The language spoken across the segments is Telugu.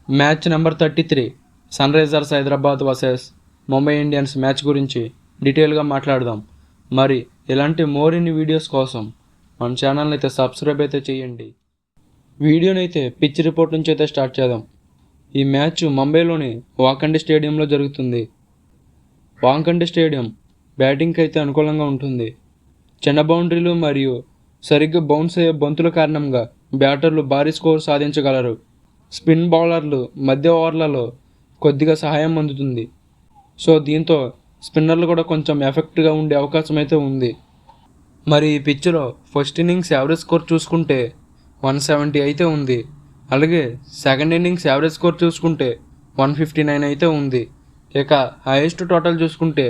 Match number 33 Sunrisers Hyderabad versus Mumbai Indians match గురించి డీటెయిల్గా మాట్లాడదాం. మరి ఇలాంటి మోరిన్ని వీడియోస్ కోసం మన ఛానల్ని అయితే సబ్స్క్రైబ్ అయితే చేయండి. వీడియోని అయితే పిచ్ రిపోర్ట్ నుంచి అయితే స్టార్ట్ చేద్దాం. ఈ మ్యాచ్ ముంబైలోని వాంఖండే స్టేడియంలో జరుగుతుంది. వాంఖండే స్టేడియం బ్యాటింగ్కి అయితే అనుకూలంగా ఉంటుంది. చిన్న బౌండరీలు మరియు సరిగ్గా బౌన్స్ అయ్యే బంతుల కారణంగా బ్యాటర్లు భారీ స్కోర్ సాధించగలరు. స్పిన్ బౌలర్లు మధ్య ఓవర్లలో కొద్దిగా సహాయం అందుతుంది. సో దీంతో స్పిన్నర్లు కూడా కొంచెం ఎఫెక్ట్గా ఉండే అవకాశం అయితే ఉంది. మరి ఈ పిచ్లో ఫస్ట్ ఇన్నింగ్స్ యావరేజ్ స్కోర్ చూసుకుంటే 170 అయితే ఉంది. అలాగే సెకండ్ ఇన్నింగ్స్ యావరేజ్ స్కోర్ చూసుకుంటే 159 అయితే ఉంది. ఇక హైయెస్ట్ టోటల్ చూసుకుంటే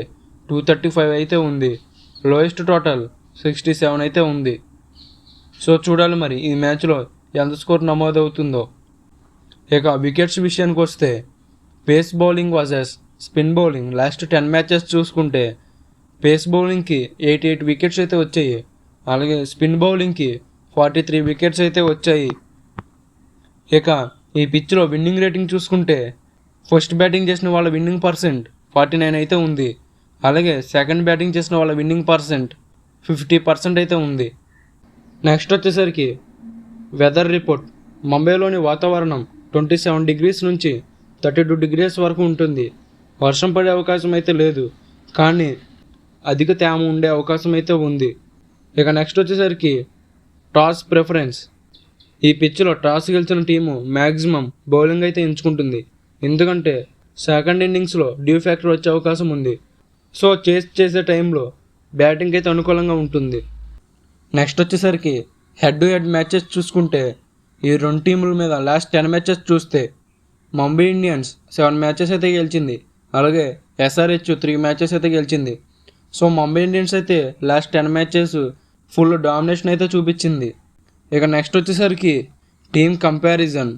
235 అయితే ఉంది. లోయెస్ట్ టోటల్ 67 అయితే ఉంది. సో చూడాలి మరి ఈ మ్యాచ్లో ఎంత స్కోర్ నమోదవుతుందో. ఇక వికెట్స్ విషయానికి వస్తే pace bowling versus spin bowling last 10 matches చూసుకుంటే పేస్ బౌలింగ్కి 88 వికెట్స్ అయితే వచ్చాయి. అలాగే స్పిన్ బౌలింగ్కి 43 వికెట్స్ అయితే వచ్చాయి. ఇక ఈ పిచ్లో విన్నింగ్ రేటింగ్ చూసుకుంటే ఫస్ట్ బ్యాటింగ్ చేసిన వాళ్ళ విన్నింగ్ పర్సెంట్ 49 అయితే ఉంది. అలాగే సెకండ్ బ్యాటింగ్ చేసిన వాళ్ళ విన్నింగ్ పర్సెంట్ 50% అయితే ఉంది. నెక్స్ట్ వచ్చేసరికి వెదర్ రిపోర్ట్. ముంబైలోని వాతావరణం 27 డిగ్రీస్ నుంచి 32 డిగ్రీస్ వరకు ఉంటుంది. వర్షం పడే అవకాశం అయితే లేదు, కానీ అధిక తేమ ఉండే అవకాశం అయితే ఉంది. ఇక నెక్స్ట్ వచ్చేసరికి టాస్ ప్రిఫరెన్స్. ఈ పిచ్లో టాస్ గెలిచిన టీము మ్యాక్సిమం బౌలింగ్ అయితే ఎంచుకుంటుంది. ఎందుకంటే సెకండ్ ఇన్నింగ్స్లో డ్యూ ఫ్యాక్టర్ వచ్చే అవకాశం ఉంది. సో చేసే టైంలో బ్యాటింగ్ అయితే అనుకూలంగా ఉంటుంది. నెక్స్ట్ వచ్చేసరికి హెడ్ టు హెడ్ మ్యాచెస్ చూసుకుంటే ఈ రెండు టీముల మీద లాస్ట్ 10 మ్యాచెస్ చూస్తే ముంబై ఇండియన్స్ 7 మ్యాచెస్ అయితే గెలిచింది. అలాగే ఎస్ఆర్హెచ్ 3 మ్యాచెస్ అయితే గెలిచింది. సో ముంబై ఇండియన్స్ అయితే లాస్ట్ 10 మ్యాచెస్ ఫుల్ డామినేషన్ అయితే చూపించింది. ఇక నెక్స్ట్ వచ్చేసరికి team comparison.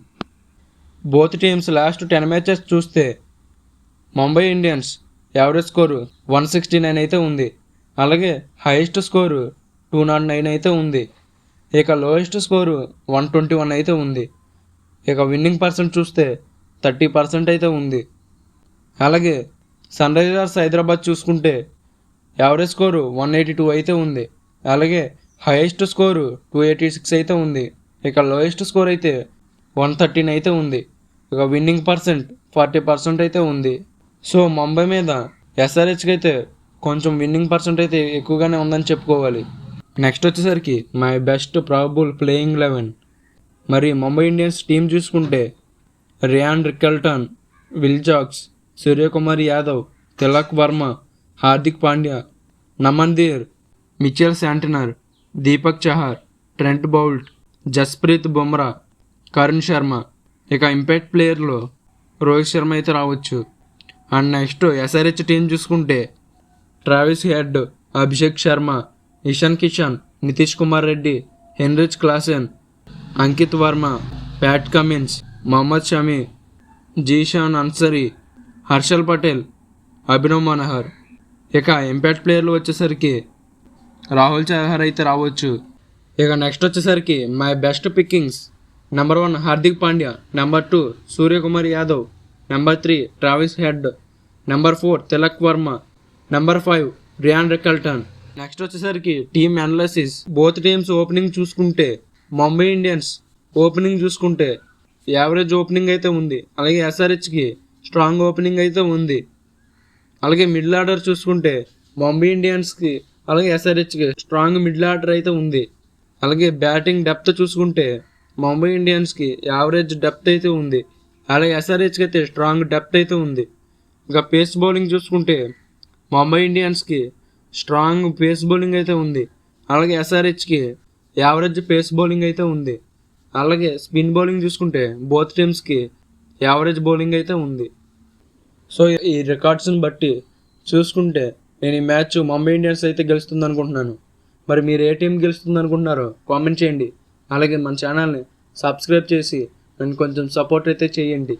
Both teams last 10 matches చూస్తే ముంబై ఇండియన్స్ యావరేజ్ స్కోరు 169 అయితే ఉంది. అలాగే హైయెస్ట్ స్కోరు 209 అయితే ఉంది. ఇక లోయెస్ట్ స్కోరు 121 అయితే ఉంది. ఇక విన్నింగ్ పర్సెంట్ చూస్తే 30% అయితే ఉంది. అలాగే సన్ రైజర్స్ హైదరాబాద్ చూసుకుంటే యావరేజ్ స్కోరు 182 అయితే ఉంది. అలాగే హైయెస్ట్ స్కోరు 286 అయితే ఉంది. ఇక లోయెస్ట్ స్కోర్ అయితే 113 అయితే ఉంది. ఇక విన్నింగ్ పర్సెంట్ 40% అయితే ఉంది. సో ముంబై మీద ఎస్ఆర్హెచ్కి అయితే కొంచెం విన్నింగ్ పర్సెంట్ అయితే ఎక్కువగానే ఉందని చెప్పుకోవాలి. నెక్స్ట్ వచ్చేసరికి మై బెస్ట్ ప్రాబబుల్ ప్లేయింగ్ 11. మరి ముంబై ఇండియన్స్ టీం చూసుకుంటే rayon Rickelton, will jacks, Suryakumar Yadav, Tilak Varma, Hardik Pandya, నమన్దీర్, Mitchell Santner, Deepak Chahar, Trent Boult, Jasprit Bumrah, Karun Sharma. ఇక ఇంపాక్ట్ ప్లేయర్లో రోహిత్ శర్మ అయితే రావచ్చు. అండ్ నెక్స్ట్ ఎస్ఆర్హెచ్ టీం చూసుకుంటే Travis head, Abhishek Sharma, Ishan Kishan, Nitish Kumar Reddy, Heinrich Klaasen, Ankit Varma, Pat Cummins, Mohammed Shami, Zeeshan Ansari, Harshal Patel, Abhinav Manahar. ఇక ఇంపాక్ట్ ప్లేయర్లు వచ్చేసరికి రాహుల్ చహర్ అయితే రావచ్చు. ఇక నెక్స్ట్ వచ్చేసరికి my best pickings. Number 1 Hardik Pandya, number 2 Suryakumar Yadav, number 3 Travis Head, number 4 Tilak Varma, number 5 Ryan Rickelton. Next వచ్చేసరికి team analysis. Both teams opening చూసుకుంటే ముంబై ఇండియన్స్ ఓపెనింగ్ చూసుకుంటే యావరేజ్ ఓపెనింగ్ అయితే ఉంది. అలాగే ఎస్ఆర్హెచ్కి స్ట్రాంగ్ ఓపెనింగ్ అయితే ఉంది. అలాగే మిడిల్ ఆర్డర్ చూసుకుంటే ముంబై ఇండియన్స్కి అలాగే ఎస్ఆర్హెచ్కి స్ట్రాంగ్ మిడిల్ ఆర్డర్ అయితే ఉంది. అలాగే బ్యాటింగ్ డెప్త్ చూసుకుంటే ముంబై ఇండియన్స్కి యావరేజ్ డెప్త్ అయితే ఉంది. అలాగే ఎస్ఆర్హెచ్కి అయితే స్ట్రాంగ్ డెప్త్ అయితే ఉంది. ఇంకా పేస్ బౌలింగ్ చూసుకుంటే ముంబై ఇండియన్స్కి స్ట్రాంగ్ పేస్ బౌలింగ్ అయితే ఉంది. అలాగే ఎస్ఆర్హెచ్కి యావరేజ్ పేస్ బౌలింగ్ అయితే ఉంది. అలాగే స్పిన్ బౌలింగ్ చూసుకుంటే బోత్ టీమ్స్కి యావరేజ్ బౌలింగ్ అయితే ఉంది. సో ఈ రికార్డ్స్ని బట్టి చూసుకుంటే నేను ఈ మ్యాచ్ ముంబై ఇండియన్స్ అయితే గెలుస్తుంది అనుకుంటున్నాను. మరి మీరు ఏ టీం గెలుస్తుంది అనుకుంటున్నారో కామెంట్ చేయండి. అలాగే మన ఛానల్ని సబ్స్క్రైబ్ చేసి నన్ను కొంచెం సపోర్ట్ అయితే చేయండి.